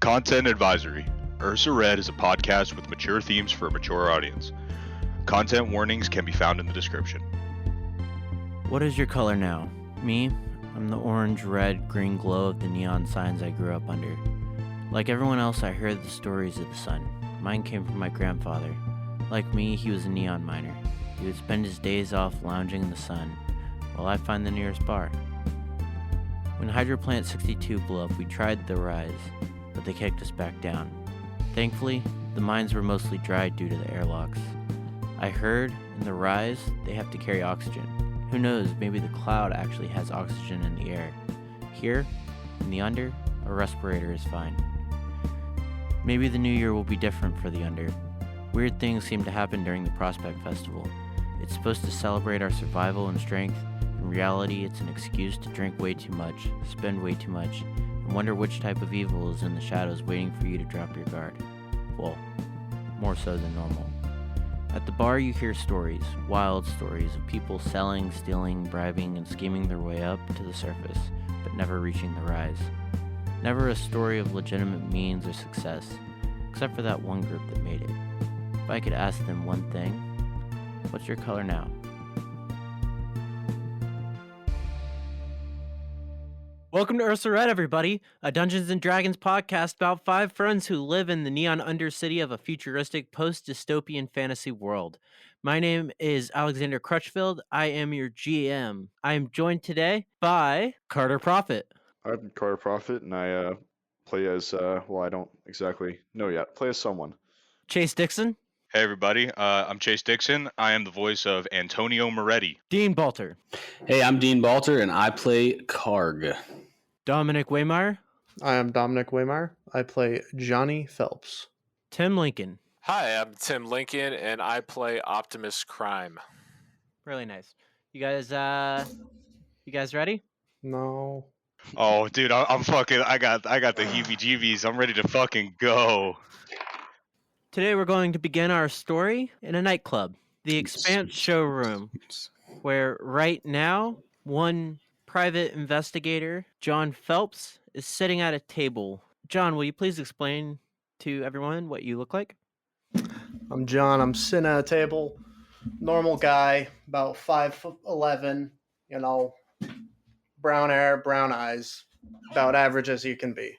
Content advisory. Ursa Red is a podcast with mature themes for a mature audience. Content warnings can be found in the description. What is your color now? Me? I'm the orange, red, green glow of the neon signs I grew up under. Like everyone else, I heard the stories of the sun. Mine came from my grandfather. Like me, he was a neon miner. He would spend his days off lounging in the sun, while I find the nearest bar. When Hydroplant 62 blew up, we tried the rise, but they kicked us back down. Thankfully, the mines were mostly dry due to the airlocks. I heard, in the rise, they have to carry oxygen. Who knows, maybe the cloud actually has oxygen in the air. Here, in the under, a respirator is fine. Maybe the new year will be different for the under. Weird things seem to happen during the Prospect Festival. It's supposed to celebrate our survival and strength. In reality, it's an excuse to drink way too much, spend way too much, and wonder which type of evil is in the shadows waiting for you to drop your guard. Well, more so than normal. At the bar you hear stories, wild stories of people selling, stealing, bribing, and scheming their way up to the surface, but never reaching the rise. Never a story of legitimate means or success, except for that one group that made it. If I could ask them one thing, what's your color now? Welcome to Ursa Red, everybody, a Dungeons & Dragons podcast about 5 friends who live in the neon undercity of a futuristic post-dystopian fantasy world. My name is Alexander Crutchfield. I am your GM. I am joined today by Carter Prophet. I'm Carter Prophet, and I play as, I don't exactly know yet. Play as someone. Chase Dixon. Hey everybody, I'm Chase Dixon. I am the voice of Antonio Moretti. Dean Balter. Hey, I'm Dean Balter, and I play Karg. Dominic Waymire. I am Dominic Waymire. I play Johnny Phelps. Tim Lincoln. Hi, I'm Tim Lincoln, and I play Optimus Crime. Really nice. You guys ready? No. Oh, dude, I'm fucking. I got the heebie-jeebies. I'm ready to fucking go. Today we're going to begin our story in a nightclub, the Expanse Showroom, where right now one private investigator, John Phelps, is sitting at a table. John, will you please explain to everyone what you look like? I'm John. I'm sitting at a table. Normal guy, about 5'11", brown hair, brown eyes, about average as you can be.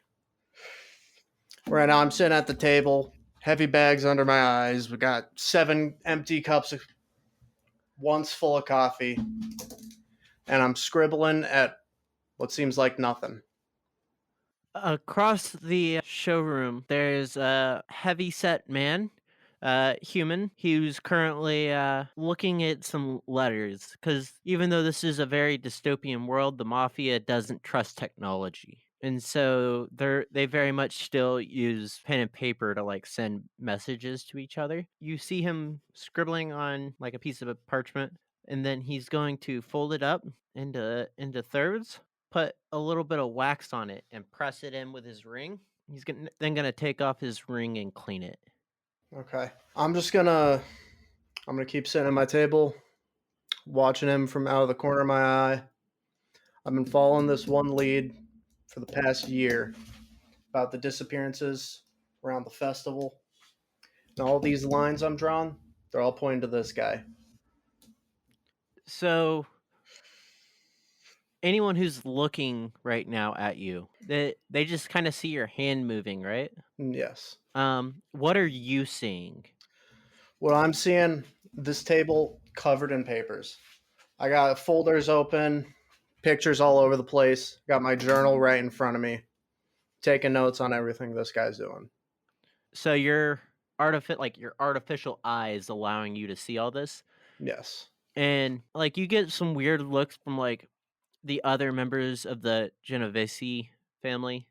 Right now I'm sitting at the table, heavy bags under my eyes. We got 7 empty cups, one's full of coffee, and I'm scribbling at what seems like nothing. Across the showroom, there's a heavy-set man, human, who's currently looking at some letters. Because even though this is a very dystopian world, the Mafia doesn't trust technology. And so they very much still use pen and paper to send messages to each other. You see him scribbling on a piece of parchment, and then he's going to fold it up into thirds, put a little bit of wax on it, and press it in with his ring. He's then gonna take off his ring and clean it. Okay. I'm gonna keep sitting at my table, watching him from out of the corner of my eye. I've been following this one lead for the past year about the disappearances around the festival. And all these lines I'm drawing, they're all pointing to this guy. So anyone who's looking right now at you, they just kind of see your hand moving, right? Yes. What are you seeing? What I'm seeing, this table covered in papers. I got folders open, pictures all over the place. Got my journal right in front of me, taking notes on everything this guy's doing. So your artificial eyes allowing you to see all this? Yes. And you get some weird looks from the other members of the Genovese family.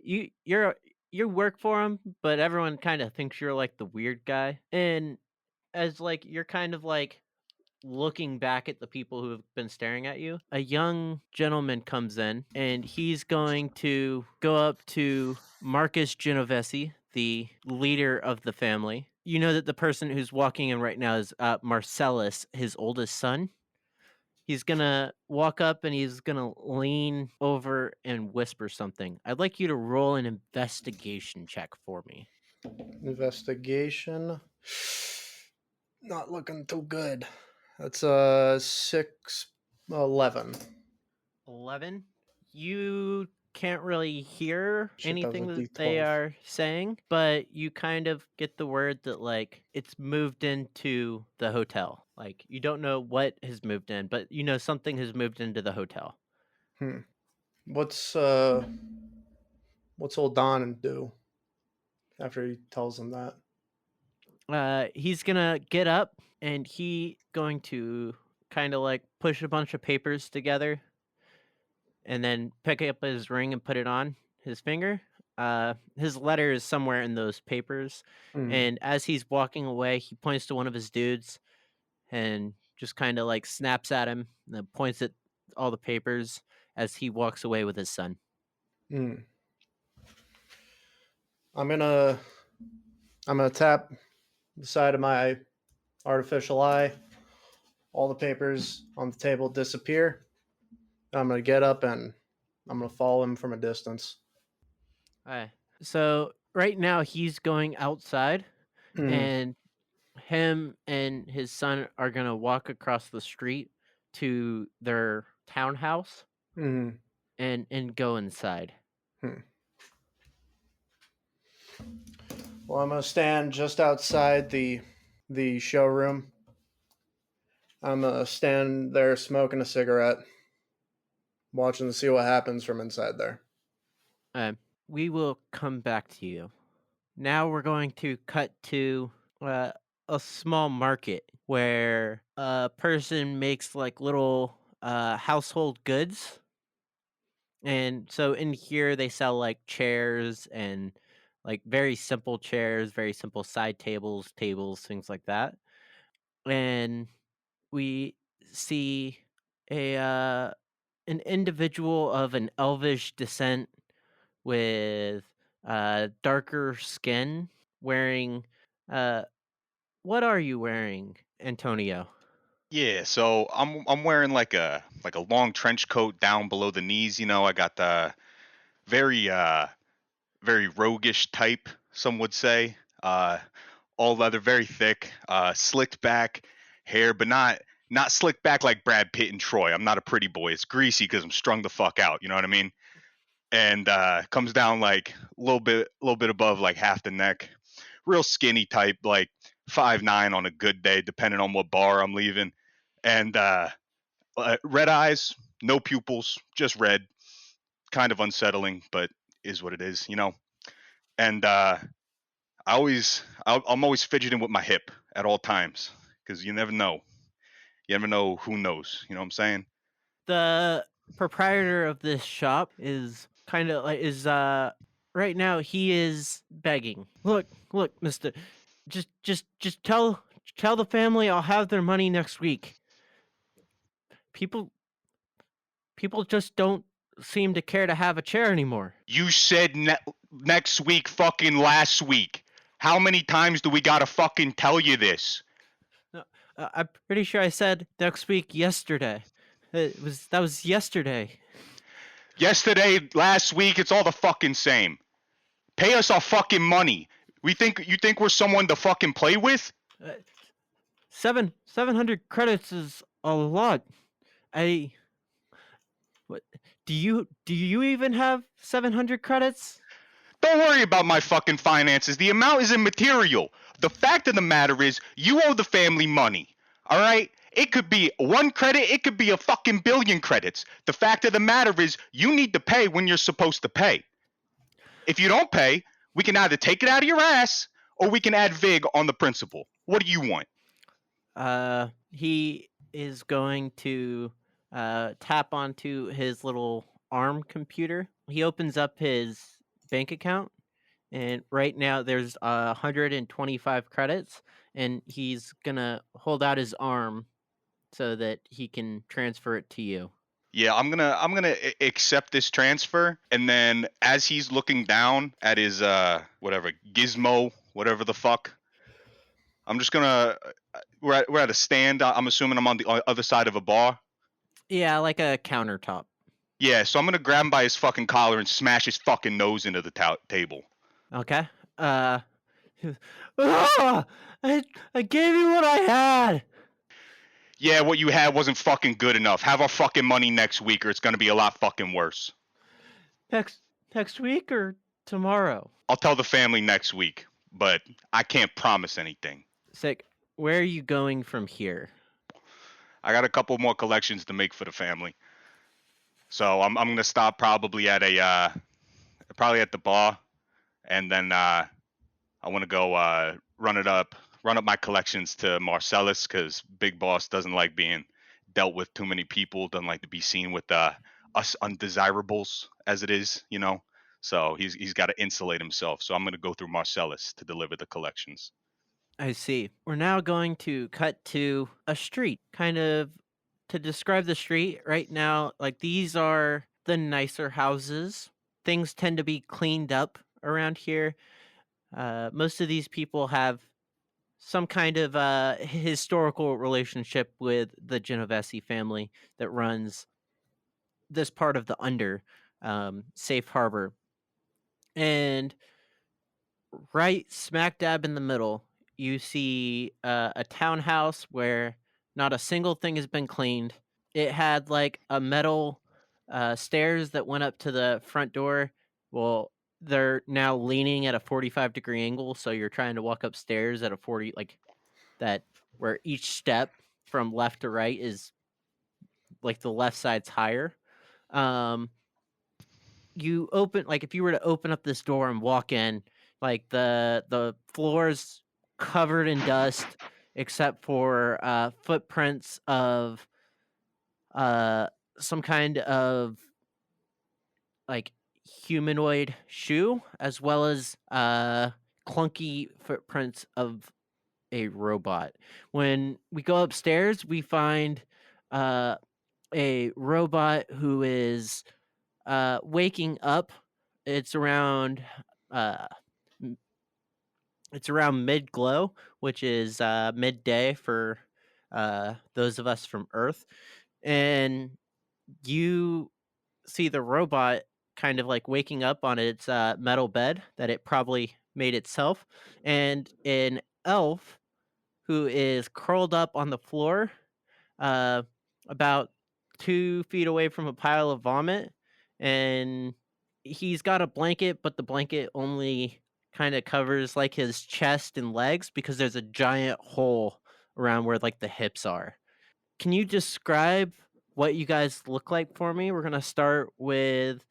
You work for them, but everyone kind of thinks you're the weird guy. And as you're kind of looking back at the people who have been staring at you, a young gentleman comes in, and he's going to go up to Marcus Genovese, the leader of the family. You know that the person who's walking in right now is Marcellus, his oldest son. He's gonna walk up and he's gonna lean over and whisper something. I'd like you to roll an investigation check for me. Investigation. Not looking too good. That's 11. 11. You can't really hear Shit, that was anything a that they D12. are saying, but you kind of get the word that like it's moved into the hotel. Like you don't know what has moved in, but you know something has moved into the hotel. What's old Don do after he tells him that? He's gonna get up and he going to kind of like push a bunch of papers together and then pick up his ring and put it on his finger. His letter is somewhere in those papers. And as he's walking away, he points to one of his dudes and just kind of like snaps at him and then points at all the papers as he walks away with his son. I'm gonna tap the side of my artificial eye. All the papers on the table disappear. I'm gonna get up and I'm gonna follow him from a distance. So right now he's going outside and him and his son are going to walk across the street to their townhouse and go inside. Well, I'm gonna stand just outside the showroom. I'm gonna stand there smoking a cigarette, watching to see what happens from inside there. We will come back to you. Now we're going to cut to a small market where a person makes like little household goods. And so in here they sell like chairs and like very simple chairs, very simple side tables, things like that. And we see a an individual of an elvish descent with darker skin wearing what are you wearing, Antonio? Yeah, so I'm wearing like a long trench coat down below the knees. You know, I got the very very roguish type, some would say. All leather, very thick, slicked back hair, but not slicked back like Brad Pitt and Troy. I'm not a pretty boy. It's greasy because I'm strung the fuck out. You know what I mean? And comes down like a little bit above like half the neck. Real skinny type, like 5'9" on a good day, depending on what bar I'm leaving. And red eyes, no pupils, just red. Kind of unsettling, but is what it is, you know. And I'm always fidgeting with my hip at all times because you never know. You never know who knows. You know what I'm saying? The proprietor of this shop is kind of like right now he is begging. Look, mister. Just tell the family I'll have their money next week. People just don't seem to care to have a chair anymore. You said next week, fucking last week. How many times do we gotta fucking tell you this? I'm pretty sure I said next week yesterday. That was yesterday. Yesterday, last week, it's all the fucking same. Pay us our fucking money. You think we're someone to fucking play with? 700 credits is a lot. What do you even have 700 credits? Don't worry about my fucking finances. The amount is immaterial. The fact of the matter is, you owe the family money. All right? It could be 1 credit, it could be a fucking billion credits. The fact of the matter is, you need to pay when you're supposed to pay. If you don't pay, we can either take it out of your ass or we can add VIG on the principal. What do you want? He is going to tap onto his little ARM computer. He opens up his bank account, and right now there's 125 credits, and he's gonna hold out his arm so that he can transfer it to you. Yeah, I'm gonna accept this transfer, and then as he's looking down at his whatever gizmo, whatever the fuck, I'm just gonna we're at a stand. I'm assuming I'm on the other side of a bar. Yeah, like a countertop. Yeah, so I'm gonna grab him by his fucking collar and smash his fucking nose into the table. Okay. Ah! I gave you what I had. Yeah, what you had wasn't fucking good enough. Have our fucking money next week or it's gonna be a lot fucking worse. Next week or tomorrow? I'll tell the family next week, but I can't promise anything. Sick. Where are you going from here? I got a couple more collections to make for the family. So I'm gonna stop probably at probably at the bar, and then I want to go run up my collections to Marcellus because Big Boss doesn't like being dealt with too many people, doesn't like to be seen with us undesirables as it is, you know. So he's got to insulate himself. So I'm gonna go through Marcellus to deliver the collections. I see. We're now going to cut to a street. Kind of to describe the street right now, like these are the nicer houses. Things tend to be cleaned up around here. Most of these people have some kind of historical relationship with the Genovese family that runs this part of the safe harbor. And right smack dab in the middle, you see a townhouse where not a single thing has been cleaned. It had like a metal stairs that went up to the front door. Well, they're now leaning at a 45-degree angle, so you're trying to walk upstairs at a 40, like that, where each step from left to right is like the left side's higher. Um, you open, like if you were to open up this door and walk in, like the floor's covered in dust except for footprints of some kind of like humanoid shoe, as well as clunky footprints of a robot. When we go upstairs, we find a robot who is waking up. It's around uh, it's around mid glow, which is midday for those of us from Earth, and you see the robot kind of like waking up on its metal bed that it probably made itself, and an elf who is curled up on the floor, uh, about 2 feet away from a pile of vomit, and he's got a blanket, but the blanket only kind of covers like his chest and legs because there's a giant hole around where like the hips are. Can you describe what you guys look like for me? We're gonna start with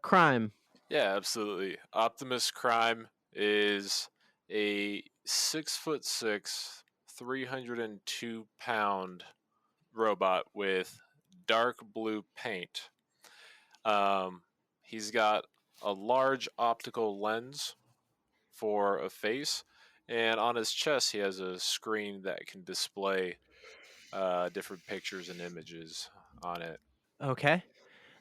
crime. Yeah, absolutely. Optimus Crime is a 6'6", 302-pound robot with dark blue paint. He's got a large optical lens for a face, and on his chest he has a screen that can display different pictures and images on it. Okay.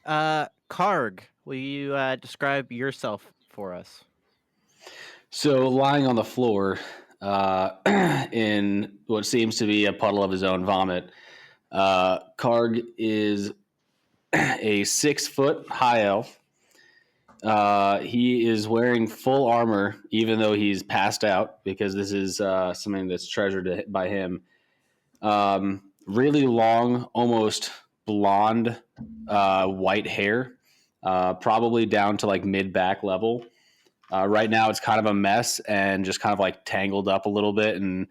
Karg, will you describe yourself for us? So lying on the floor, in what seems to be a puddle of his own vomit, Karg is a 6-foot high elf. He is wearing full armor, even though he's passed out, because this is something that's treasured by him. Really long, almost blonde, white hair, probably down to like mid back level. Right now, it's kind of a mess and just kind of like tangled up a little bit, and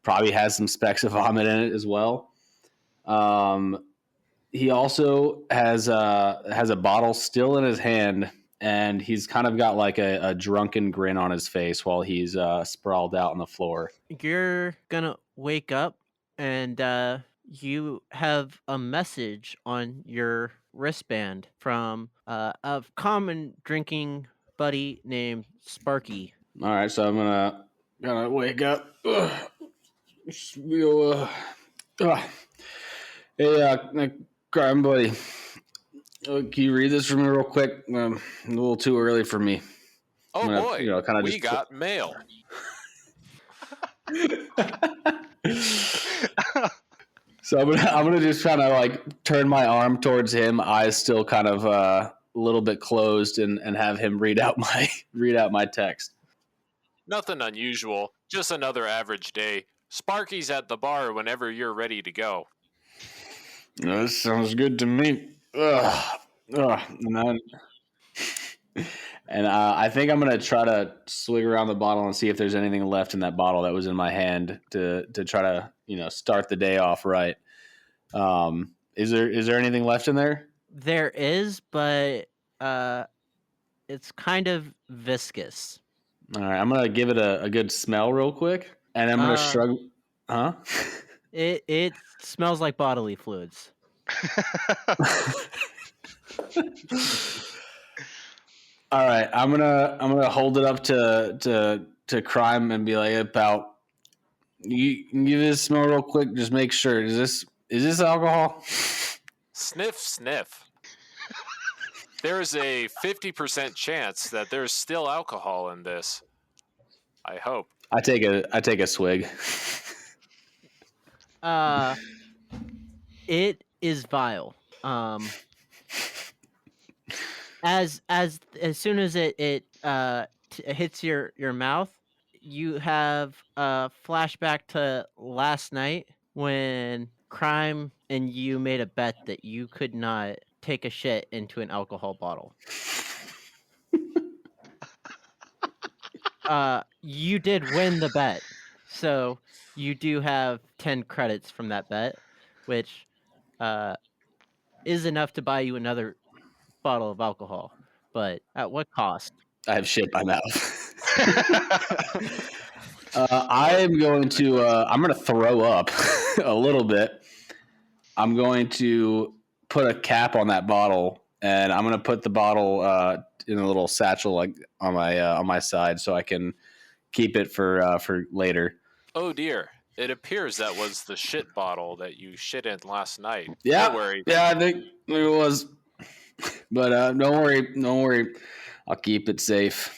probably has some specks of vomit in it as well. He also has a bottle still in his hand, and he's kind of got like a drunken grin on his face while he's sprawled out on the floor. You're gonna wake up and you have a message on your wristband from a common drinking buddy named Sparky. All right, so I'm gonna wake up. Feel, hey, crime buddy, can you read this for me real quick? A little too early for me. Oh gonna, boy, kinda we just got mail. So So I'm gonna just kind of like turn my arm towards him, eyes still kind of a little bit closed, and have him read out my text. Nothing unusual, just another average day. Sparky's at the bar whenever you're ready to go. That sounds good to me. Ugh. And I think I'm gonna try to swig around the bottle and see if there's anything left in that bottle that was in my hand to try to start the day off right. Is there anything left in there? There is, but it's kind of viscous. All right, I'm gonna give it a good smell real quick, and I'm gonna shrug. Huh? It smells like bodily fluids. All right, I'm gonna hold it up to Crime and be like, about you can give it a smell real quick. Just make sure. Is this alcohol? Sniff, sniff. There's a 50% chance that there's still alcohol in this. I hope. I take a swig. It is vile. As soon as it hits your mouth, you have a flashback to last night when Crime and you made a bet that you could not take a shit into an alcohol bottle. You did win the bet, so you do have 10 credits from that bet, which is enough to buy you another bottle of alcohol. But at what cost? I have shit in my mouth. I'm going to throw up a little bit. I'm going to put a cap on that bottle, and I'm going to put the bottle in a little satchel like on my side, so I can keep it for later. Oh dear! It appears that was the shit bottle that you shit in last night. Yeah, Don't worry. Yeah, I think it was. But don't worry. I'll keep it safe.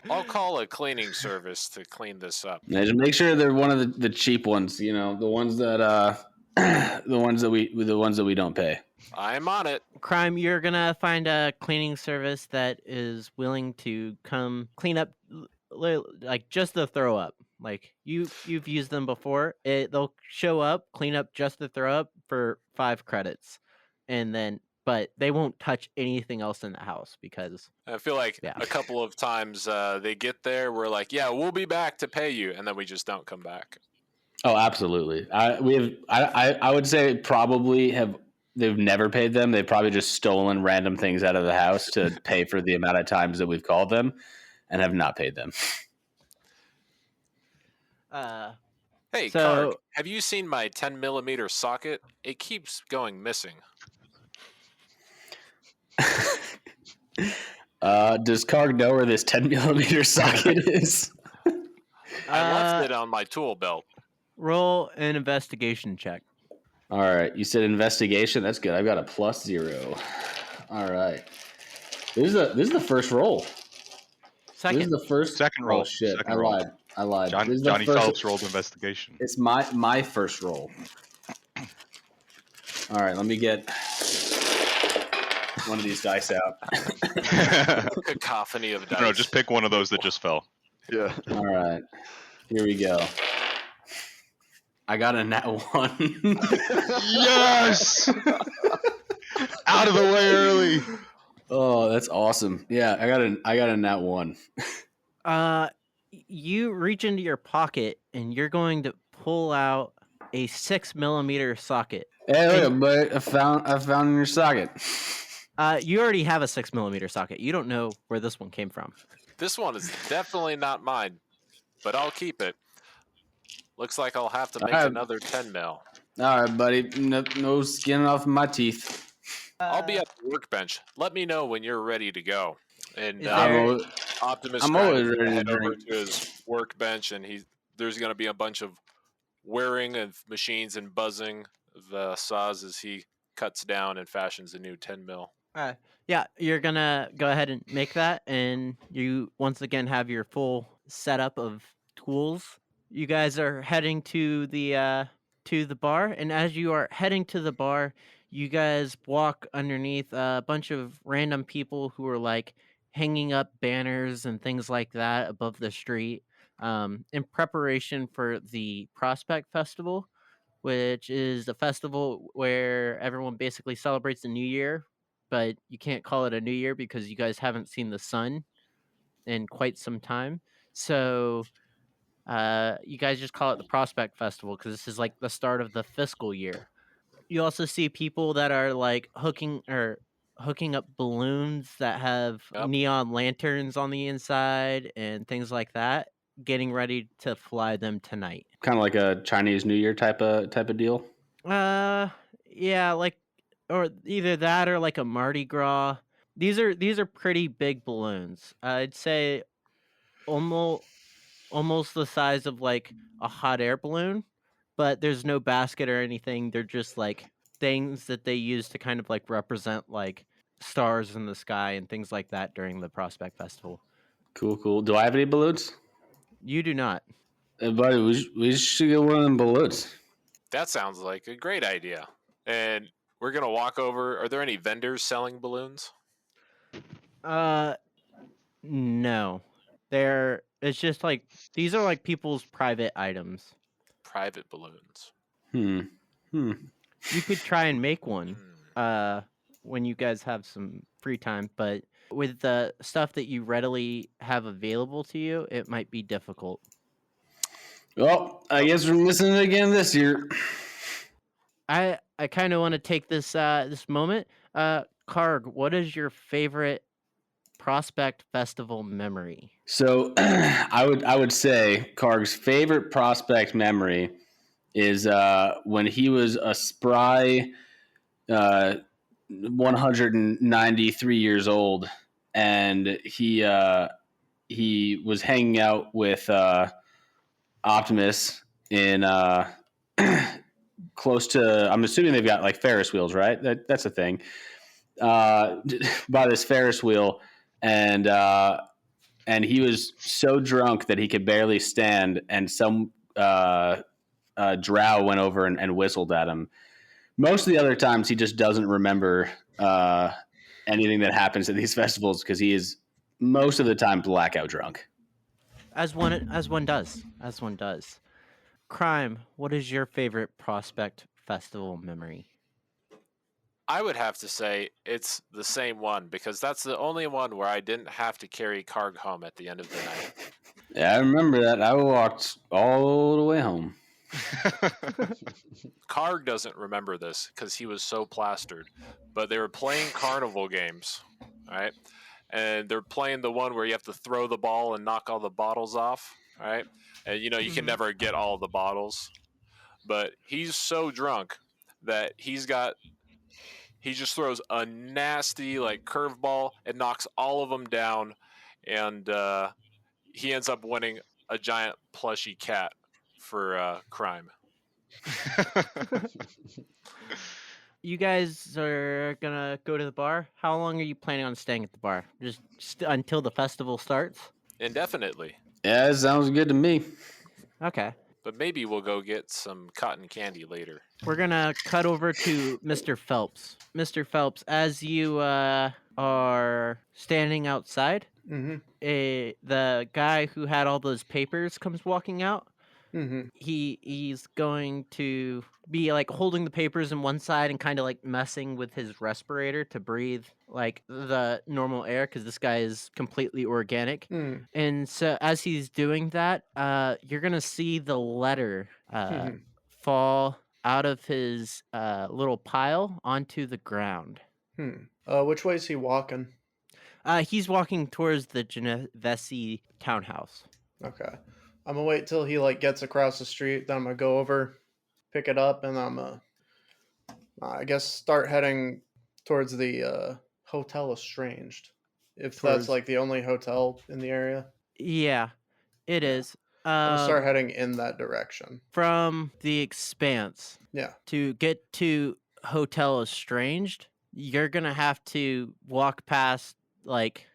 I'll call a cleaning service to clean this up. Yeah, just make sure they're one of the cheap ones. The ones that the ones that we don't pay. I'm on it. Crime, you're gonna find a cleaning service that is willing to come clean up, like just the throw up. Like you've used them before. They'll show up, clean up just the throw up for 5 credits, and then. But they won't touch anything else in the house because I feel like a couple of times they get there, we're like, yeah, we'll be back to pay you, and then we just don't come back. Oh, absolutely. I would say they've never paid them. They've probably just stolen random things out of the house to pay for the amount of times that we've called them, and have not paid them. Hey, Karg, have you seen my 10mm socket? It keeps going missing. Does Karg know where this 10mm socket is? I left it on my tool belt. Roll an investigation check. All right, you said investigation. That's good. I've got a +0. All right, this is the first roll. Second. This is the first second roll. Oh shit! Second roll. I lied. Johnny Phelps rolled investigation. It's my first roll. All right, let me get one of these dice out. Cacophony of dice. No, just pick one of those that just fell. Yeah. All right, here we go. I got a nat 1. Yes! Out of the way early. Oh, that's awesome. Yeah, I got a nat 1. You reach into your pocket and you're going to pull out a 6mm socket. Hey, look, but I found your socket. You already have a 6mm socket. You don't know where this one came from. This one is definitely not mine, but I'll keep it. Looks like I'll have to make another 10 mil. All right, buddy. No skin off my teeth. I'll be at the workbench. Let me know when you're ready to go. And Optimus I'm always ready to head over drink. to his workbench, and there's going to be a bunch of whirring of machines and buzzing of saws as he cuts down and fashions a new 10 mil. Yeah, you're gonna go ahead and make that, and you once again have your full setup of tools. You guys are heading to the to the bar, and as you are heading to the bar, you guys walk underneath a bunch of random people who are like hanging up banners and things like that above the street in preparation for the Prospect Festival, which is a festival where everyone basically celebrates the new year, but you can't call it a new year because you guys haven't seen the sun in quite some time. So you guys just call it the Prospect Festival because this is like the start of the fiscal year. You also see people that are like hooking up balloons that have Yep. neon lanterns on the inside and things like that, getting ready to fly them tonight. Kind of like a Chinese New Year type of deal. Yeah, like, or either that or like a Mardi Gras. These are pretty big balloons. I'd say almost the size of like a hot air balloon, but there's no basket or anything. They're just like things that they use to kind of like represent like stars in the sky and things like that during the Prospect Festival. Cool. Do I have any balloons? You do not. Buddy, we should get one of them balloons. That sounds like a great idea. And we're gonna walk over. Are there any vendors selling balloons? No. It's just like these are like people's private items. Private balloons. You could try and make one Hmm. when you guys have some free time, but with the stuff that you readily have available to you, it might be difficult. Well, I guess we're missing it again this year. I kind of want to take this this moment. Karg, what is your favorite Prospect Festival memory? So I would say Karg's favorite Prospect memory is when he was a spry 193 years old, and he was hanging out with Optimus in close to. I'm assuming they've got like Ferris wheels, right? That's a thing. By this Ferris wheel, and he was so drunk that he could barely stand, and some drow went over and whistled at him. Most of the other times, he just doesn't remember anything that happens at these festivals because he is most of the time blackout drunk. As one does. Crime, what is your favorite Prospect Festival memory? I would have to say it's the same one because that's the only one where I didn't have to carry Karg home at the end of the night. Yeah, I remember that. I walked all the way home. Karg doesn't remember this because he was so plastered, but they were playing carnival games, right? And they're playing the one where you have to throw the ball and knock all the bottles off, right? And you can never get all the bottles, but he's so drunk that he just throws a nasty like curveball and knocks all of them down, and he ends up winning a giant plushy cat for crime. You guys are gonna go to the bar. How long are you planning on staying at the bar? Just until the festival starts? Indefinitely. Yeah, it sounds good to me. Okay. But maybe we'll go get some cotton candy later. We're gonna cut over to Mr. Phelps. Mr. Phelps, as you are standing outside, the guy who had all those papers comes walking out. He's going to be like holding the papers in one side and kind of like messing with his respirator to breathe like the normal air because this guy is completely organic. And so as he's doing that, you're gonna see the letter fall out of his little pile onto the ground. Which way is he walking? He's walking towards the Genesee townhouse. Okay. I'm gonna wait till he like gets across the street. Then I'm gonna go over, pick it up, and I'm gonna, I guess, start heading towards the Hotel Estranged, if that's like the only hotel in the area. Yeah, it is. I'm gonna start heading in that direction. From the Expanse. Yeah. To get to Hotel Estranged, you're gonna have to walk past like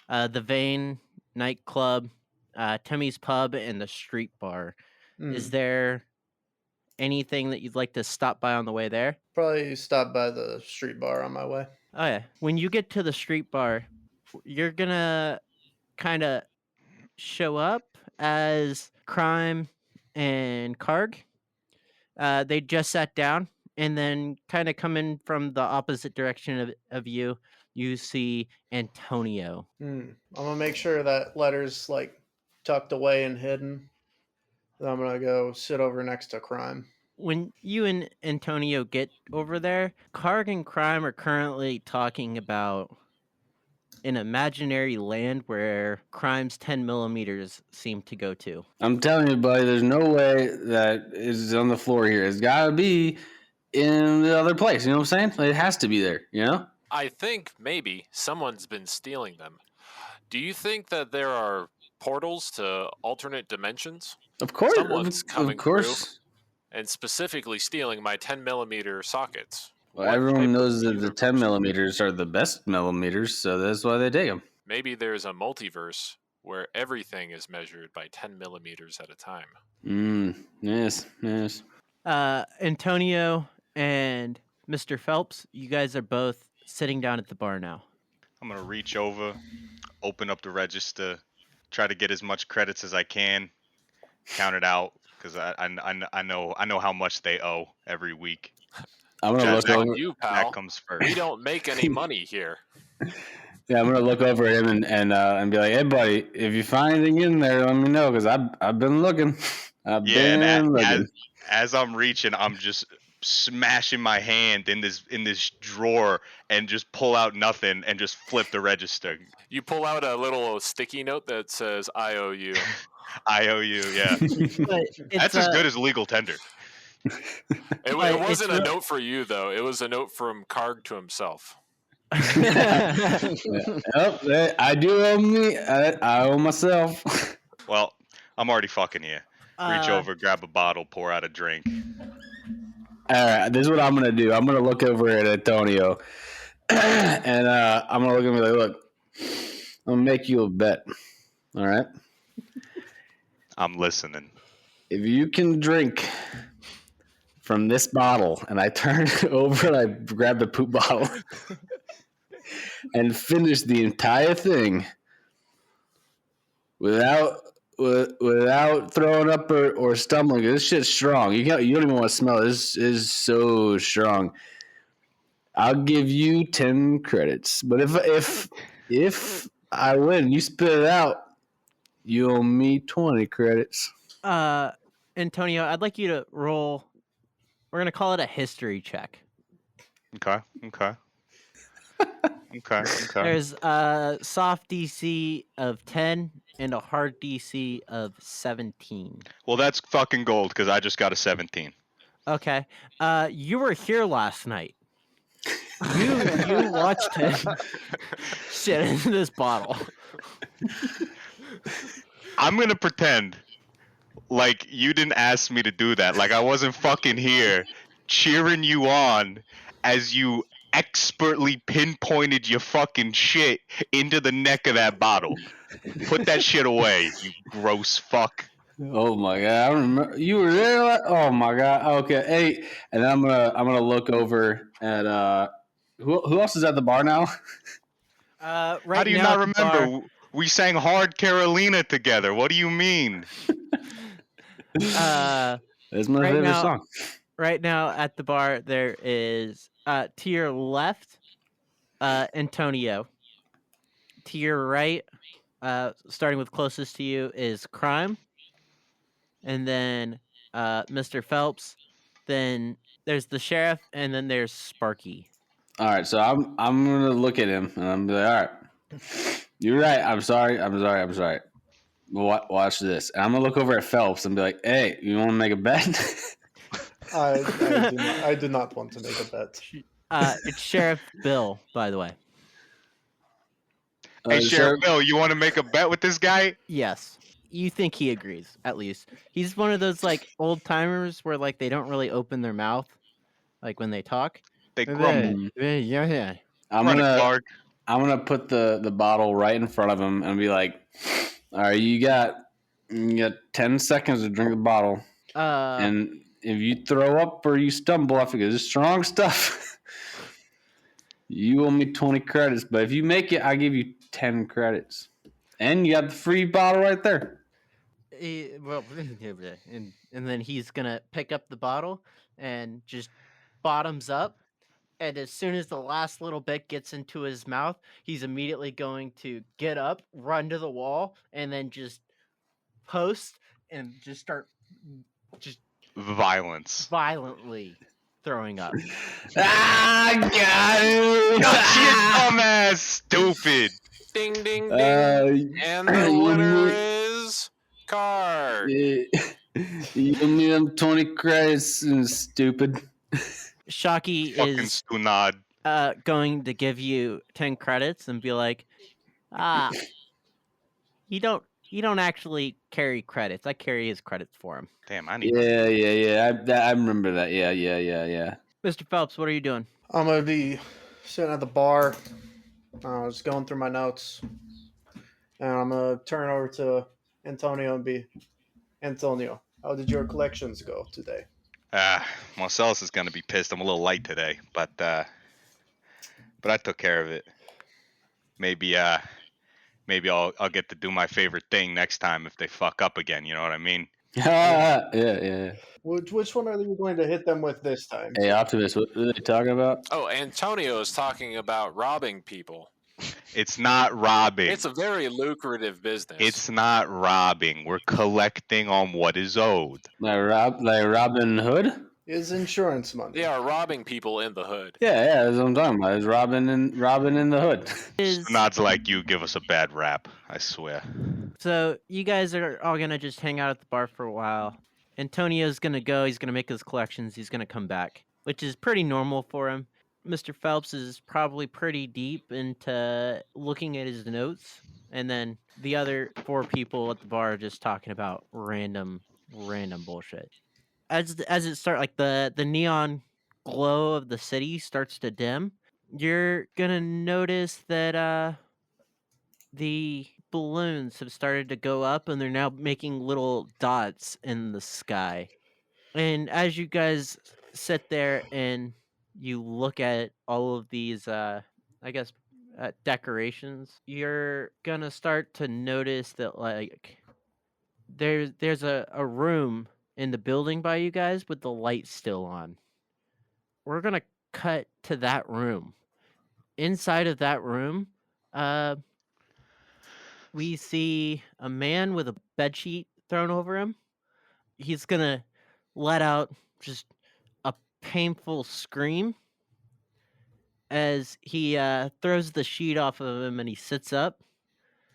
the Vane nightclub, Timmy's pub, and the street bar. Is there anything that you'd like to stop by on the way there? Probably stop by the street bar on my way. Oh yeah. When you get to the street bar, you're gonna kind of show up as Crime and Karg. They just sat down, and then kind of coming from the opposite direction of you, you see Antonio. I'm gonna make sure that letter's like tucked away and hidden. Then I'm gonna go sit over next to Crime. When you and Antonio get over there, Karg and Crime are currently talking about an imaginary land where Crime's 10 millimeters seem to go to. I'm telling you, buddy, there's no way that is on the floor here. It's got to be in the other place. You know what I'm saying? It has to be there, you know? I think maybe someone's been stealing them. Do you think that there are portals to alternate dimensions? Of course. Someone's coming of course. and specifically stealing my 10 millimeter sockets. Well, What everyone type of knows that the universe 10 is millimeters are the best millimeters, so that's why they take them. Maybe there's a multiverse where everything is measured by 10 millimeters at a time. Yes. Antonio and Mr. Phelps, you guys are both sitting down at the bar now. I'm gonna reach over, open up the register, try to get as much credits as I can, count it out because I know how much they owe every week. I'm gonna Judge look on over. you, pal. That comes first. We don't make any money here. Yeah, I'm gonna look over at him and be like, "Hey, buddy, if you find anything in there, let me know because I've been looking. I've Yeah, been and looking." as I'm reaching, I'm just smashing my hand in this drawer and just pull out nothing and just flip the register. You pull out a little sticky note that says "I owe you." I owe you, yeah. But That's as good as legal tender. It But wasn't it's a real- note for you though. It was a note from Karg to himself. Yep, I do owe me. I owe myself. Well, I'm already fucking here. Reach Uh, over, grab a bottle, pour out a drink. All right, this is what I'm gonna do. I'm gonna look over at Antonio, and I'm gonna look at him and be like, "Look, I'm gonna make you a bet. All right, I'm listening. if you can drink from this bottle," and I turn it over and I grab the poop bottle and finish the entire thing without throwing up or stumbling. This shit's strong. You don't even want to smell it. This is so strong. I'll give you 10 credits. But if I win, you spit it out, you owe me 20 credits. Antonio, I'd like you to roll. We're gonna call it a history check. Okay. There's a soft DC of 10 and a hard DC of 17. Well, that's fucking gold because I just got a 17. Okay. You were here last night. You watched him shit into this bottle. I'm gonna pretend like you didn't ask me to do that. Like I wasn't fucking here cheering you on as you expertly pinpointed your fucking shit into the neck of that bottle. Put that shit away, you gross fuck. Oh my god! I remember you were there. Oh my god! Okay, hey, and then I'm gonna look over at who else is at the bar now? Right How do you now not at the bar- remember? We sang Hard Carolina together. What do you mean? That's my Right favorite now- song. Right now at the bar, there is to your left, Antonio. To your right, starting with closest to you, is Crime, and then Mr. Phelps. Then there's the sheriff, and then there's Sparky. All right, so I'm gonna look at him and I'm like, all right, you're right. I'm sorry. Watch this. And I'm gonna look over at Phelps and be like, hey, you want to make a bet? I do not want to make a bet. It's Sheriff Bill, by the way. Hey, Sheriff Bill, you want to make a bet with this guy? Yes. You think he agrees, at least. He's one of those like old timers where like they don't really open their mouth like when they talk. They grumble. Yeah. I'm Run it, gonna Clark. put the bottle right in front of him and be like, all right, you got 10 seconds to drink the bottle. And if you throw up or you stumble, I forget it's strong stuff. You owe me 20 credits, but if you make it, I give you 10 credits, and you got the free bottle right there. Well, and then he's gonna pick up the bottle and just bottoms up. And as soon as the last little bit gets into his mouth, he's immediately going to get up, run to the wall, and then just post and just start just Violence. violently throwing up. I got it! Got you, dumbass, stupid. Ding, ding, ding. And the winner is Card. You need them 20 credits, stupid. Shocky Fucking is stunad. going to give you 10 credits and be like, you don't actually carry credits. I carry his credits for him. Damn, I need. Yeah. I remember that. Yeah. Mr. Phelps, what are you doing? I'm gonna be sitting at the bar. Just going through my notes, and I'm gonna turn over to Antonio and be Antonio. How did your collections go today? Marcellus is gonna be pissed. I'm a little light today, but I took care of it. Maybe I'll get to do my favorite thing next time if they fuck up again. You know what I mean? Yeah. Which one are you going to hit them with this time? Hey, Optimus, what are they talking about? Oh, Antonio is talking about robbing people. It's not robbing. It's a very lucrative business. It's not robbing. We're collecting on what is owed. Like Robin Hood? Is insurance money. They are robbing people in the hood. Yeah, that's what I'm talking about. It's Robin in the Hood. Nods like you give us a bad rap, I swear. So you guys are all gonna just hang out at the bar for a while. Antonio's gonna go. He's gonna make his collections. He's gonna come back, which is pretty normal for him. Mr. Phelps is probably pretty deep into looking at his notes, and then the other 4 people at the bar are just talking about random bullshit. As it starts, like the neon glow of the city starts to dim, you're gonna notice that the balloons have started to go up, and they're now making little dots in the sky. And as you guys sit there and you look at all of these, decorations, you're gonna start to notice that like there's a room in the building by you guys with the light still on. We're gonna cut to that room. Inside of that room, we see a man with a bedsheet thrown over him. He's gonna let out just a painful scream as he throws the sheet off of him and he sits up.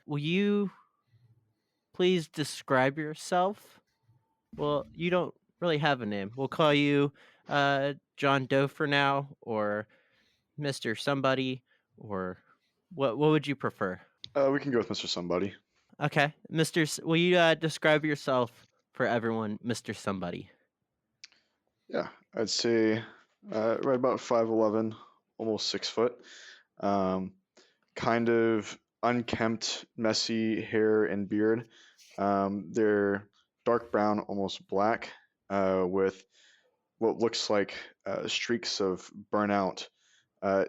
Will you please describe yourself? Well, you don't really have a name. We'll call you John Doe for now, or Mr. Somebody, or what would you prefer? We can go with Mr. Somebody. Okay, will you describe yourself for everyone, Mr. Somebody? Yeah, I'd say right about 5'11", almost 6 foot. Kind of unkempt, messy hair and beard. They're dark brown, almost black, with what looks like streaks of burnout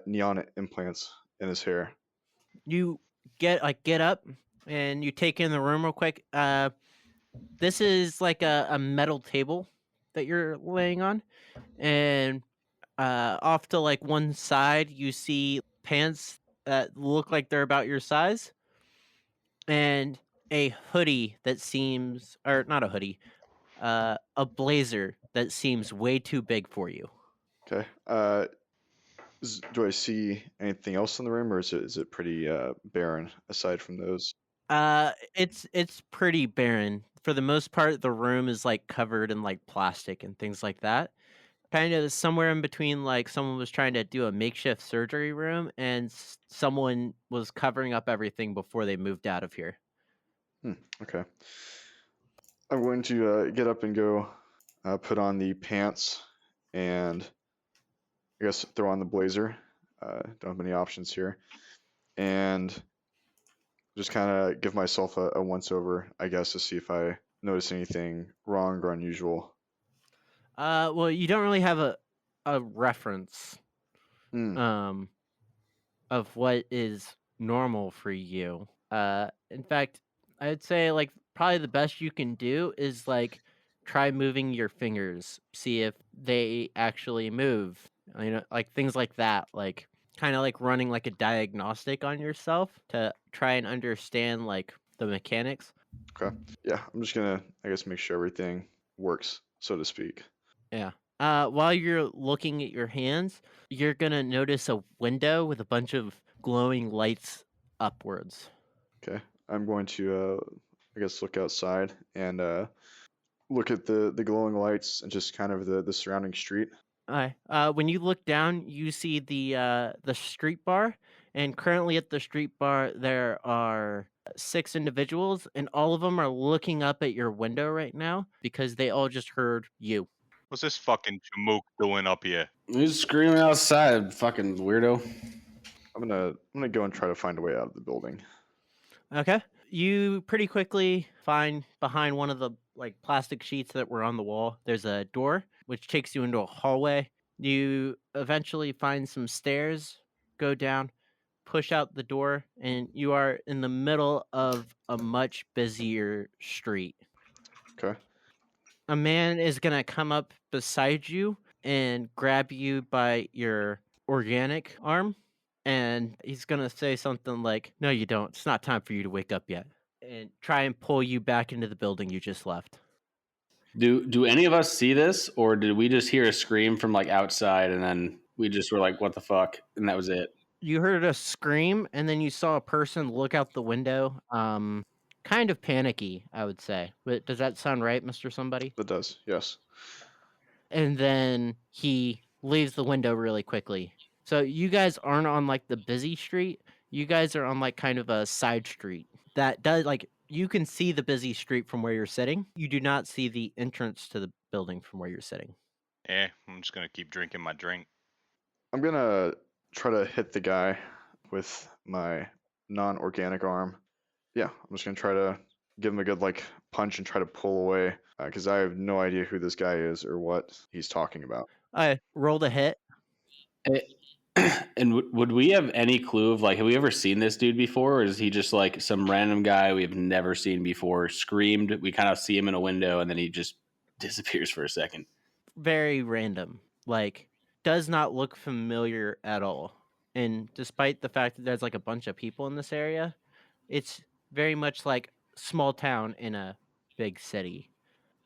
neon implants in his hair. You get up and you take in the room real quick. This is like a metal table that you're laying on, and off to like one side you see pants that look like they're about your size, and a hoodie that seems, or not a hoodie, a blazer that seems way too big for you. Okay. Do I see anything else in the room, or is it pretty barren aside from those? It's pretty barren. For the most part, the room is like covered in like plastic and things like that. Kind of somewhere in between, like someone was trying to do a makeshift surgery room and someone was covering up everything before they moved out of here. Okay. I'm going to get up and go put on the pants and I guess throw on the blazer. Don't have many options here. And just kind of give myself a once over, I guess, to see if I notice anything wrong or unusual. Well, you don't really have a reference Hmm. of what is normal for you. In fact, I'd say like probably the best you can do is like try moving your fingers, see if they actually move. You know, like things like that, like kind of like running like a diagnostic on yourself to try and understand like the mechanics. Okay. Yeah, I'm just gonna, I guess, make sure everything works, so to speak. Yeah. While you're looking at your hands, you're gonna notice a window with a bunch of glowing lights upwards. Okay. I'm going to, I guess, look outside and look at the glowing lights and just kind of the surrounding street. Alright. When you look down, you see the street bar, and currently at the street bar there are 6 individuals, and all of them are looking up at your window right now because they all just heard you. What's this fucking Jamook doing up here? Who's screaming outside, fucking weirdo? I'm gonna go and try to find a way out of the building. Okay. You pretty quickly find behind one of the like plastic sheets that were on the wall, there's a door which takes you into a hallway. You eventually find some stairs, go down, push out the door, and you are in the middle of a much busier street. Okay. A man is going to come up beside you and grab you by your organic arm, and he's going to say something like, "No, you don't. It's not time for you to wake up yet." And try and pull you back into the building you just left. Do any of us see this, or did we just hear a scream from like outside, and then we just were like, "What the fuck?" and that was it? You heard a scream, and then you saw a person look out the window. Kind of panicky, I would say. But does that sound right, Mr. Somebody? That does. Yes. And then he leaves the window really quickly. So you guys aren't on like the busy street. You guys are on like kind of a side street that does like you can see the busy street from where you're sitting. You do not see the entrance to the building from where you're sitting. I'm just gonna keep drinking my drink. I'm gonna try to hit the guy with my non-organic arm. Yeah, I'm just gonna try to give him a good like punch and try to pull away because I have no idea who this guy is or what he's talking about. I rolled a hit. Eh, And would we have any clue of like, have we ever seen this dude before, or is he just like some random guy we've never seen before? Screamed, we kind of see him in a window, and then he just disappears for a second. Very random. Like, does not look familiar at all. And despite the fact that there's like a bunch of people in this area, it's very much like small town in a big city,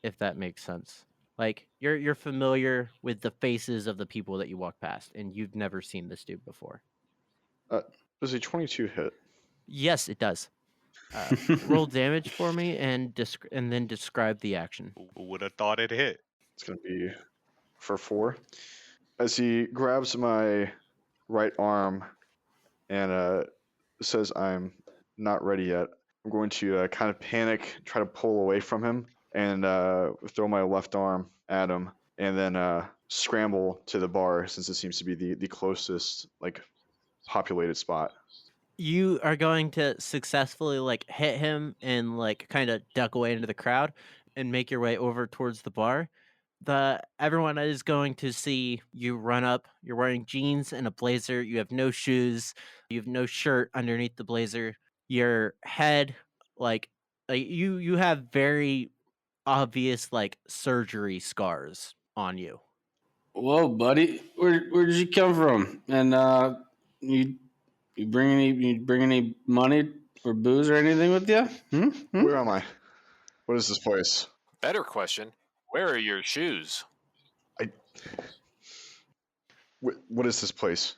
if that makes sense. Like you're familiar with the faces of the people that you walk past, and you've never seen this dude before. Does a 22 hit? Yes, it does. Roll damage for me and then describe the action. Who would have thought it hit? It's gonna be for 4. As he grabs my right arm and says, "I'm not ready yet." I'm going to kind of panic, try to pull away from him, and throw my left arm at him, and then scramble to the bar since it seems to be the closest like populated spot. You are going to successfully like hit him and like kind of duck away into the crowd and make your way over towards the bar. Everyone is going to see you run up. You're wearing jeans and a blazer. You have no shoes. You have no shirt underneath the blazer. Your head, like you have very obvious like surgery scars on you. Whoa, buddy, where did you come from? And you bring any money or booze or anything with you? Where am I? What is this place? Better question: where are your shoes? What is this place?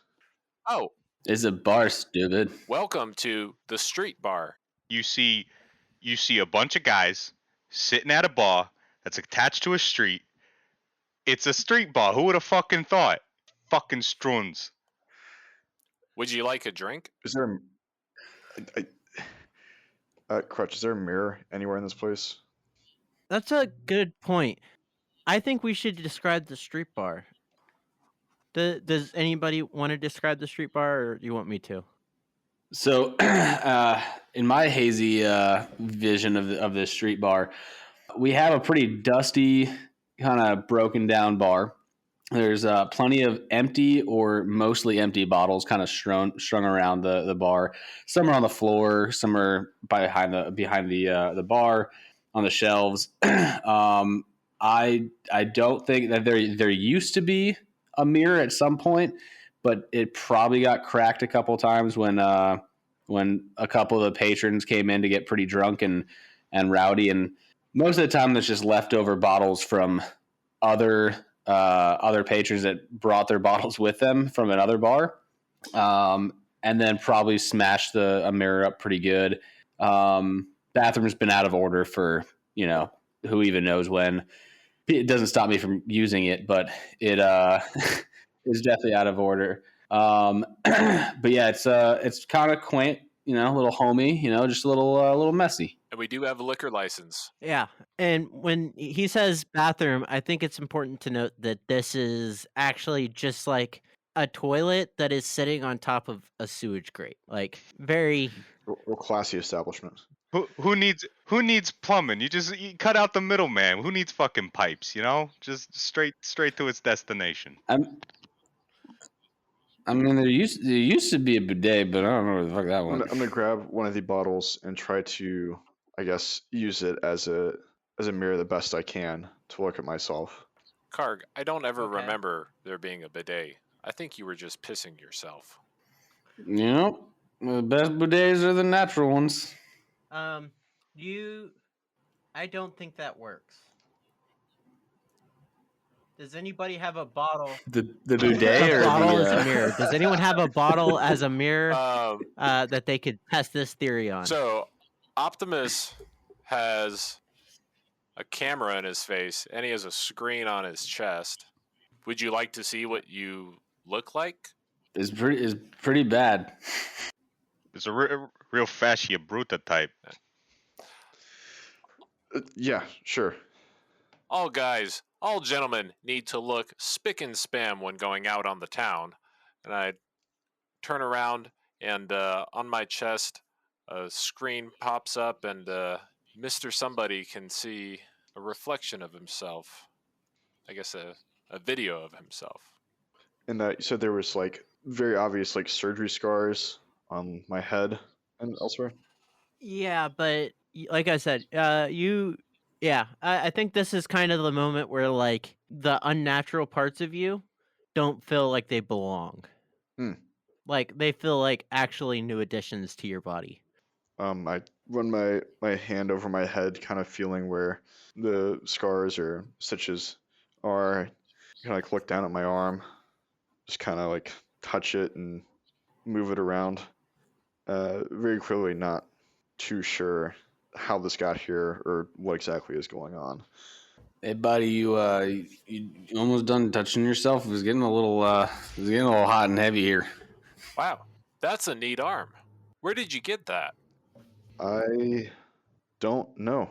Oh, It's a bar, stupid. welcome to the street bar. You see a bunch of guys sitting at a bar that's attached to a street. It's a street bar. Who would have fucking thought? Fucking struns. Would you like a drink? Is there Crutch, is there a mirror anywhere in this place? That's a good point. I think we should describe the street bar. Does anybody want to describe the street bar, or do you want me to? So, in my hazy vision of this street bar, we have a pretty dusty kind of broken down bar. There's plenty of empty or mostly empty bottles kind of strung around the bar. Some are on the floor, some are behind the bar on the shelves. I don't think that there used to be a mirror at some point, but it probably got cracked a couple times when a couple of the patrons came in to get pretty drunk and rowdy. And most of the time, there's just leftover bottles from other patrons that brought their bottles with them from another bar, and then probably smashed a mirror up pretty good. Bathroom's been out of order for who even knows when. It doesn't stop me from using it, but it is definitely out of order. But yeah, it's kind of quaint, a little homey, just a little messy. And we do have a liquor license. Yeah. And when he says bathroom, I think it's important to note that this is actually just like a toilet that is sitting on top of a sewage grate. Like very Real classy establishment. Who needs plumbing? You cut out the middleman. Who needs fucking pipes? Just straight to its destination. I mean, there used to be a bidet, but I don't know where the fuck that went. I'm gonna grab one of the bottles and try to, I guess, use it as a mirror the best I can to look at myself. Karg, I don't ever Okay. remember there being a bidet. I think you were just pissing yourself. The best bidets are the natural ones. I don't think that works. Does anybody have a bottle? The bidet or bottle the as a mirror. Does anyone have a bottle as a mirror Um, that they could test this theory on? So, Optimus has a camera in his face, and he has a screen on his chest. Would you like to see what you look like? is pretty bad. It's a real fascia bruta type. Yeah, sure. All gentlemen need to look spick and span when going out on the town. And I turn around, and on my chest, a screen pops up, and Mr. Somebody can see a reflection of himself. I guess a video of himself. And you said there was like very obvious like surgery scars on my head and elsewhere. Yeah, but like I said, I think this is kind of the moment where like the unnatural parts of you don't feel like they belong. Like they feel like actually new additions to your body. I run my hand over my head, kind of feeling where the scars or stitches are. Kind of like look down at my arm, just kind of like touch it and move it around. Very clearly not too sure how this got here or what exactly is going on. Hey, buddy, you almost done touching yourself? It was getting a little hot and heavy here. Wow, that's a neat arm. Where did you get that? I don't know.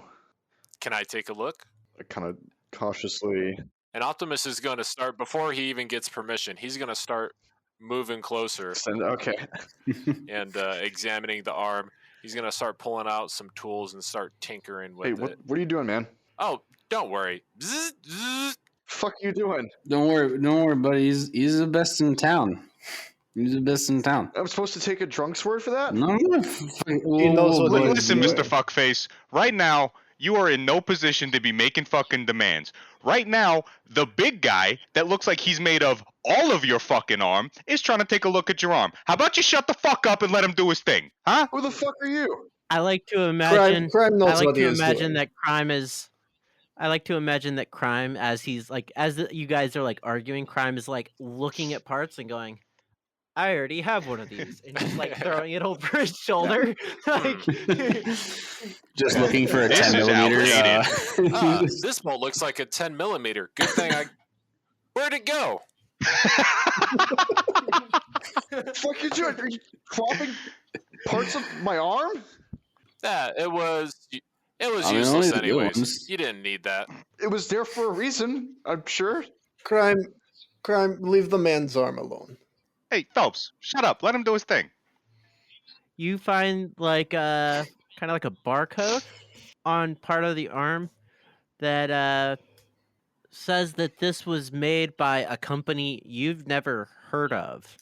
Can I take a look? I kind of cautiously. And Optimus is going to start, before he even gets permission, he's going to start moving closer Okay. and examining the arm. He's going to start pulling out some tools and start tinkering with Hey, it. what are you doing, man? Oh, don't worry. Bzz, bzz. Fuck you doing? Don't worry, buddy. He's the best in town. He's the best in town. I'm supposed to take a drunk's word for that? No. He knows what he's Listen, doing. Mr. Fuckface. Right now, you are in no position to be making fucking demands. Right now, the big guy that looks like he's made of all of your fucking arm is trying to take a look at your arm. How about you shut the fuck up and let him do his thing, huh? Who the fuck are you? I like to imagine. Crime knows I like what he to is imagine doing. that crime is. I like to imagine that crime, as he's like, you guys are like arguing, crime is like looking at parts and going, "I already have one of these," and just like throwing it over his shoulder, like. Just looking for a This 10 is millimeter. This bolt looks like a 10 millimeter. Good thing Where'd it go? Fuck you doing? Are you cropping parts of my arm? Yeah, it was I mean, useless only the good anyways. ones. You didn't need that. It was there for a reason, I'm sure. Crime, leave the man's arm alone. Hey, Phelps, shut up. Let him do his thing. You find like kind of like a barcode on part of the arm that says that this was made by a company you've never heard of,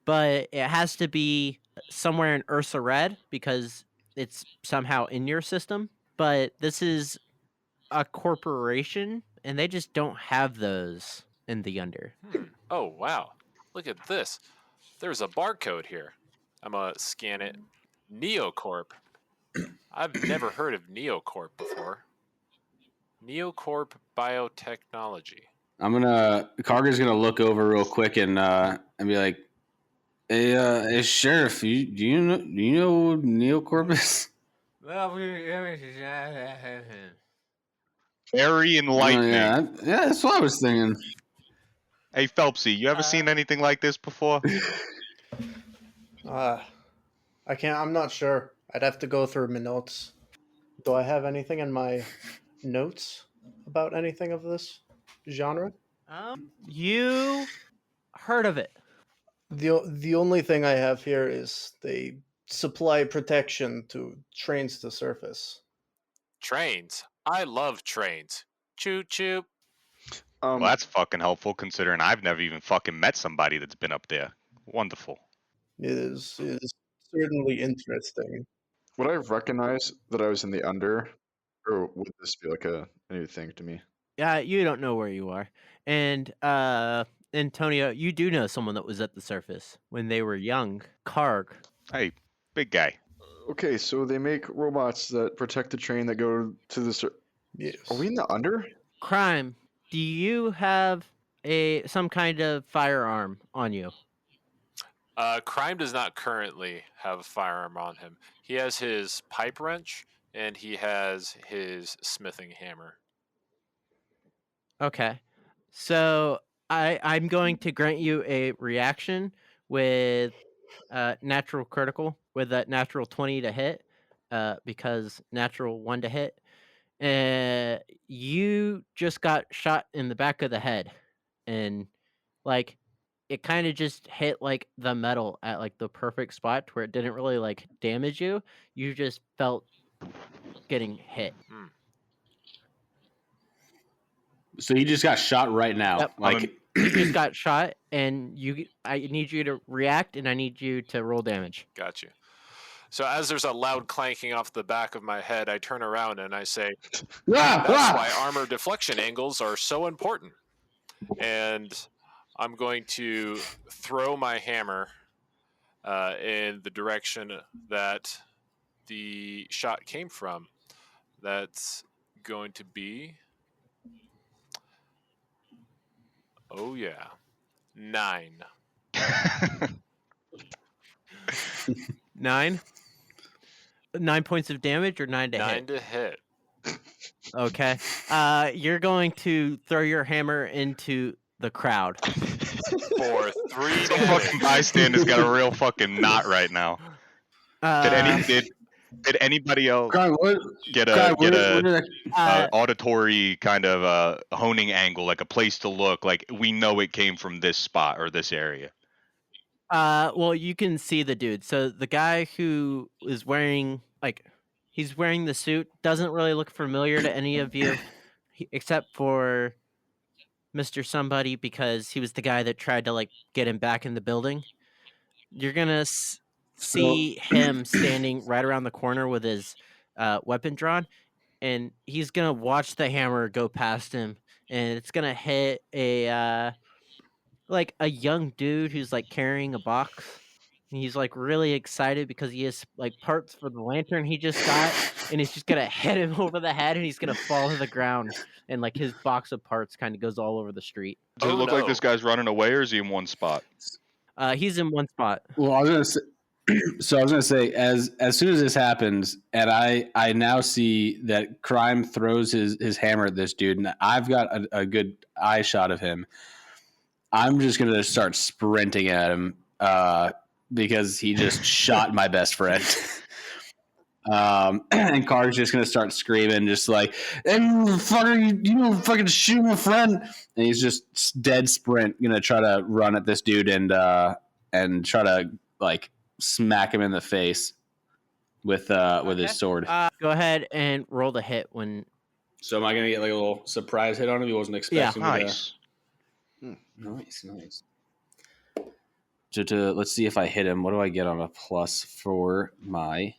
but it has to be somewhere in Ursa Red because it's somehow in your system. But this is a corporation, and they just don't have those in the Under. Oh, wow. Look at this. There's a barcode here. I'm going to scan it. Neocorp. I've never heard of Neocorp before. Neocorp Biotechnology. Carger's gonna look over real quick and be like, hey, Sheriff, do you know what Neocorp is? Very Oh, enlightening. yeah, that's what I was thinking. Hey, Phelpsy, you ever seen anything like this before? I can't. I'm not sure. I'd have to go through my notes. Do I have anything in my notes about anything of this genre? You heard of it? The only thing I have here is they supply protection to trains to surface. Trains. I love trains. Choo choo. Well, that's fucking helpful considering I've never even fucking met somebody that's been up there. Wonderful. It is certainly interesting. Would I recognize that I was in the Under, or would this be like a new thing to me? Yeah, you don't know where you are. And Antonio, you do know someone that was at the surface when they were young. Karg. Hey, big guy. Okay, so they make robots that protect the train that go to the. Yes. Are we in the Under? Crime. Do you have some kind of firearm on you? Crime does not currently have a firearm on him. He has his pipe wrench and he has his smithing hammer. Okay. So I'm going to grant you a reaction with natural critical with a natural 20 to hit because natural 1 to hit. You just got shot in the back of the head and like it kind of just hit like the metal at like the perfect spot where it didn't really like damage you. You just felt getting hit. So he just got shot right now. Yep. Like You just got shot, and I need you to react, and I need you to roll damage. Got you. So as there's a loud clanking off the back of my head, I turn around and I say, that's why armor deflection angles are so important. And I'm going to throw my hammer in the direction that the shot came from. That's going to be... Oh, yeah. 9. 9? 9 points of damage or 9 to hit? 9 to hit. Okay. You're going to throw your hammer into the crowd. For 3 Some fucking bystander's got a real fucking knot right now. Did anybody else get a auditory kind of honing angle, like a place to look? Like we know it came from this spot or this area. Well, you can see the dude. So the guy who is wearing he's wearing the suit doesn't really look familiar to any of you, except for Mr. Somebody because he was the guy that tried to get him back in the building. You're gonna see him standing right around the corner with his weapon drawn, and he's gonna watch the hammer go past him, and it's gonna hit a young dude who's carrying a box. And he's really excited because he has parts for the lantern he just got, and he's just gonna hit him over the head, and he's gonna fall to the ground, and his box of parts kind of goes all over the street. Does it look like this guy's running away, or is he in one spot? He's in one spot. Well, I was gonna say, as soon as this happens, and I now see that Crime throws his hammer at this dude, and I've got a good eye shot of him. I'm just gonna start sprinting at him because he just shot my best friend. And Car's just gonna start screaming, just like, "Hey, fucker, you don't fucking shoot my friend!" And he's just dead sprint, gonna try to run at this dude and try to smack him in the face with his sword. Go ahead and roll the hit when So am I gonna get like a little surprise hit on him? He wasn't expecting me Nice. to. Nice. So let's see if I hit him. What do I get on a plus for my?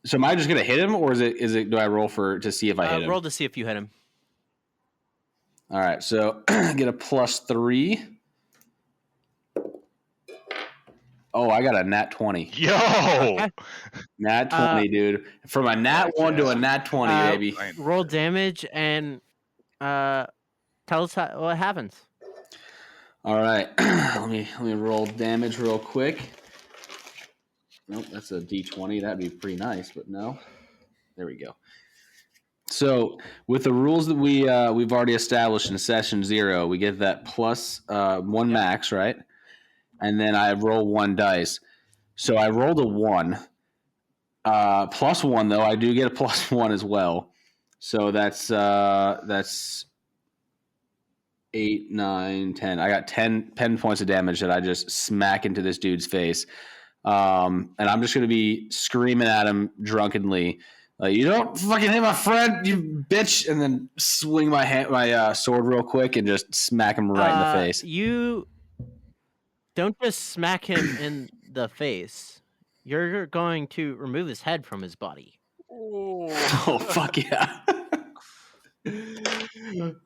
So am I just gonna hit him, or is it? Do I roll to see if I hit him? Roll to see if you hit him. All right, so get a +3. Oh, I got a nat 20. Yo! Okay. Nat 20, dude. From a nat 1 to a nat 20, baby. Roll damage and tell us what happens. All right, let me roll damage real quick. Nope, that's a d20. That'd be pretty nice, but no. There we go. So with the rules that we've already established in session 0, we get that +1 max, right? And then I roll 1 dice. So I rolled a 1. +1 though, I do get a +1 as well. So that's 8, 9, 10. I got 10 points of damage that I just smack into this dude's face. And I'm just gonna be screaming at him drunkenly. You don't fucking hit my friend, you bitch! And then swing my sword real quick and just smack him right in the face. You don't just smack him in the face. You're going to remove his head from his body. Oh fuck yeah!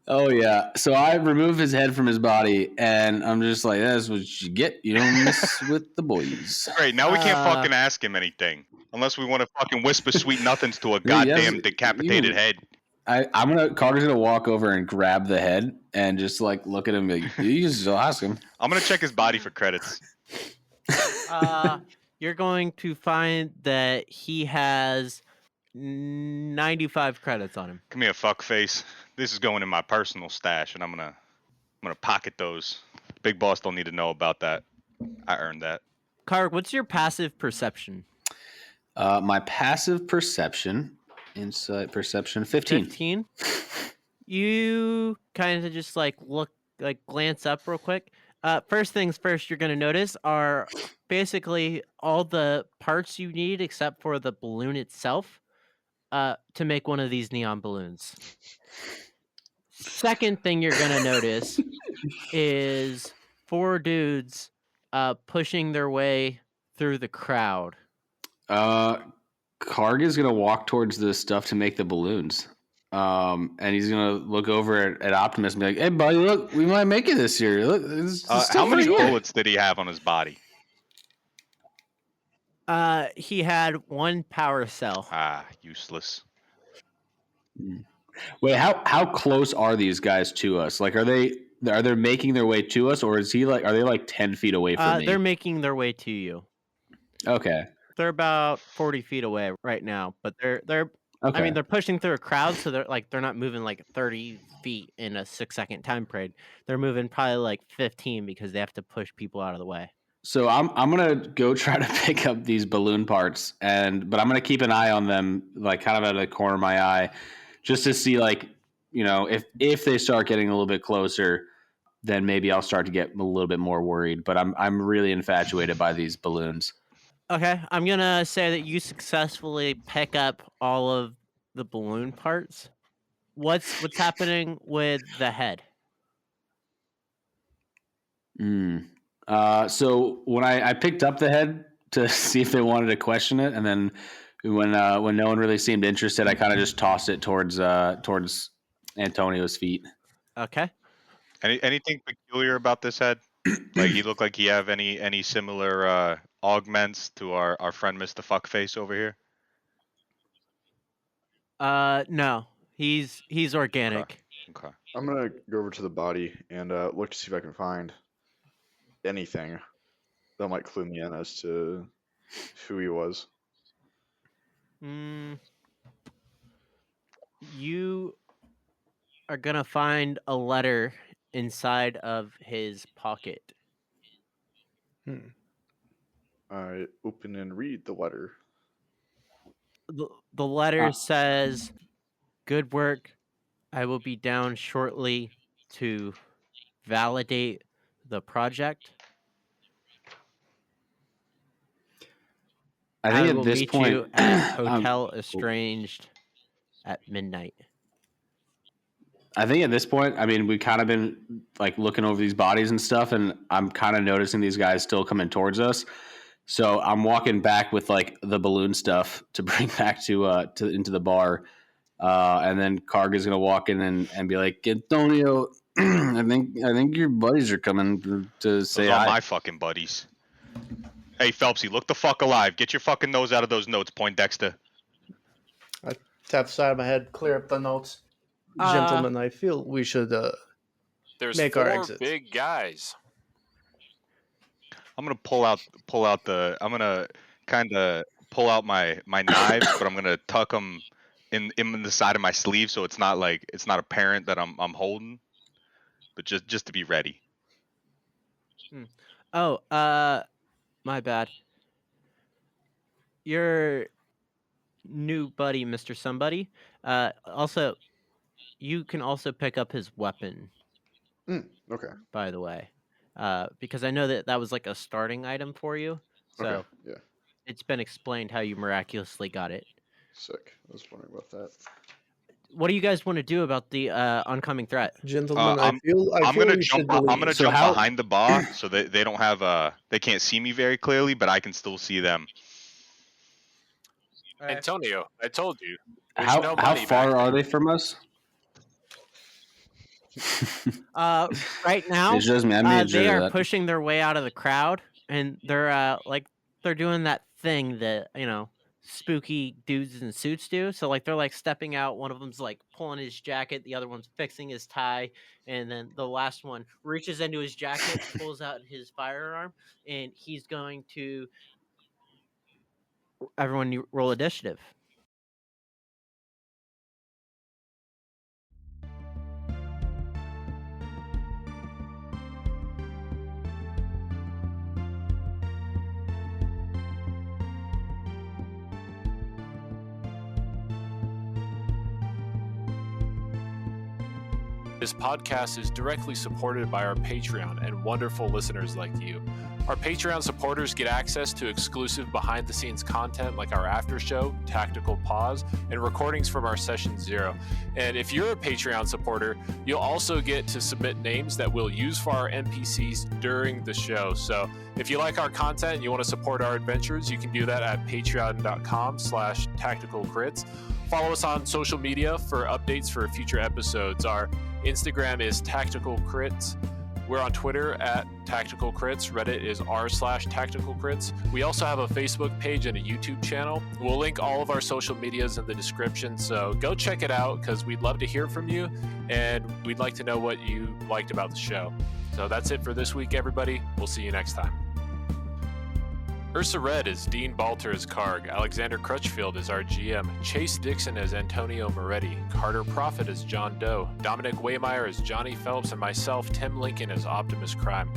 Oh yeah! So I remove his head from his body, and I'm just like, "That's what you get. You don't mess with the boys." Great. Now we can't fucking ask him anything unless we want to fucking whisper sweet nothings to a goddamn decapitated head. Carter's gonna walk over and grab the head and just like look at him. Like, you just ask him. I'm gonna check his body for credits. You're going to find that he has 95 credits on him. Come here, fuckface. This is going in my personal stash, and I'm gonna pocket those. Big boss don't need to know about that. I earned that. Karg, what's your passive perception? My passive perception, insight perception, 15. 15. You kind of just glance up real quick. First things first, you're going to notice are basically all the parts you need except for the balloon itself to make one of these neon balloons. Second thing you're going to notice is 4 dudes pushing their way through the crowd. Karg is going to walk towards the stuff to make the balloons. And he's gonna look over at Optimus and be like, "Hey, buddy, look, we might make it this year. Look, how many bullets did he have on his body?" He had 1 power cell. Useless. Wait, how close are these guys to us? Like, are they making their way to us, or are they like 10 feet away from me? They're making their way to you. Okay. They're about 40 feet away right now, but they're. Okay. I mean, they're pushing through a crowd, so they're not moving like 30 feet in a 6-second time period. They're moving probably like 15 because they have to push people out of the way. So I'm gonna go try to pick up these balloon parts, but I'm gonna keep an eye on them, like kind of out of the corner of my eye, just to see, like, you know, if they start getting a little bit closer, then maybe I'll start to get a little bit more worried. But I'm really infatuated by these balloons. Okay, I'm gonna say that you successfully pick up all of the balloon parts. What's happening with the head? So when I picked up the head to see if they wanted to question it, and then when no one really seemed interested, I kind of just tossed it towards Antonio's feet. Okay. Anything peculiar about this head? Like, he looked like he have any similar augments to our friend Mr. Fuckface over here? No. He's organic. Okay. I'm gonna go over to the body and look to see if I can find anything that might clue me in as to who he was. You are gonna find a letter inside of his pocket. I open and read the letter. The letter says, "Good work. I will be down shortly to validate the project. I think will at this meet point, you at Hotel Estranged at midnight. I think at this point, I mean, we kind of been like looking over these bodies and stuff, and I'm kind of noticing these guys still coming towards us. So I'm walking back with like the balloon stuff to bring back to into the bar, and then Karg is gonna walk in and be like, Antonio, I think your buddies are coming to say Those are hi. my fucking buddies. Hey, Phelpsy, look the fuck alive. Get your fucking nose out of those notes, Poindexter. I tap the side of my head, clear up the notes. Gentlemen, I feel we should There's make our 4 exit. big guys. I'm gonna I'm gonna kind of pull out my knives, but I'm gonna tuck them in the side of my sleeve, so it's not apparent that I'm holding, but just to be ready. Oh, my bad. Your new buddy, Mr. Somebody. Also, you can also pick up his weapon, Okay. by the way, because I know that was like a starting item for you. So Okay. Yeah. it's been explained how you miraculously got it. Sick. I was wondering about that. What do you guys want to do about the oncoming threat? Gentlemen, I I'm feel gonna we jump. should I'm gonna leave. So jump how- behind the bar so that they don't have they can't see me very clearly, but I can still see them. Antonio, I told you. There's How no how money far back are there. they from us? Right now, It shows me. I made they sure are that. pushing their way out of the crowd, and they're doing that thing that spooky dudes in suits do. So they're like stepping out. One of them's like pulling his jacket, the other one's fixing his tie, and then the last one reaches into his jacket, pulls out his firearm, and he's going to. Everyone, you roll initiative. This podcast is directly supported by our Patreon and wonderful listeners like you. Our Patreon supporters get access to exclusive behind-the-scenes content like our after show, Tactical Pause, and recordings from our Session Zero. And if you're a Patreon supporter, you'll also get to submit names that we'll use for our NPCs during the show. So if you like our content and you want to support our adventures, you can do that at patreon.com/tacticalcrits. Follow us on social media for updates for future episodes. Our Instagram is Tactical Crits. We're on Twitter at Tactical Crits. Reddit is r/Tactical Crits. We also have a Facebook page and a YouTube channel. We'll link all of our social medias in the description, so go check it out because we'd love to hear from you and we'd like to know what you liked about the show. So that's it for this week, everybody. We'll see you next time. Ursa Red is Dean Balter as Karg, Alexander Crutchfield is our GM, Chase Dixon as Antonio Moretti, Carter Prophet as John Doe, Dominic Waymeyer as Johnny Phelps, and myself, Tim Lincoln, as Optimus Crime.